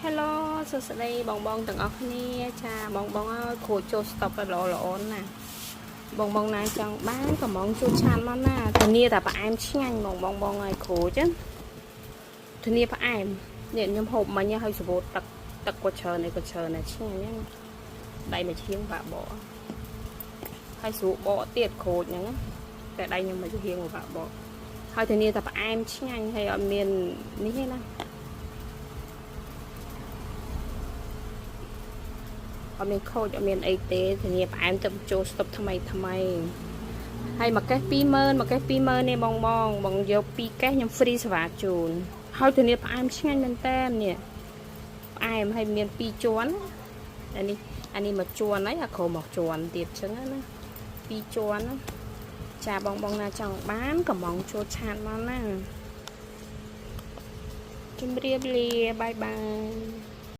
Hello សួស្តីបងទាំងអស់គ្នាចាបងអើយគ្រូចូល stop ទៅល្អណាបងណាចង់បានកំងជួយឆានមកណាធានាតែផ្អែមឆ្ងាញ់បងអើយគ្រូចឹងធានាផ្អែមនេះខ្ញុំហូបមិញហើយសវោទឹកក៏ច្រើននេះក៏ច្រើនណាឆ្ងាញ់ហ្នឹងដៃមួយឈៀងបាក់បកហើយស្រួលបកទៀតក្រូចហ្នឹងតែដៃខ្ញុំមួយឈៀងបាក់បកហើយធានាតែផ្អែមឆ្ងាញ់ហើយអត់មាននេះទេណាអត់មានខូចអត់មានអីទេធានាផ្អែមទៅចូលស្តុបថ្មីហើយមួយកេះ20000មួយកេះ20000នេះបងយក2កេះខ្ញុំ free សេវាជូនហើយធានាផ្អែមឆ្ងាញ់មែនតើនេះផ្អែមហើយមាន2ជាន់អានេះមួយជាន់ហើយអាក្រោមមកជាន់ទៀតចឹងណា2ជាន់ចាបងណាចង់បានកំងចូលឆាតមកណាជម្រាបលាបាយបាយ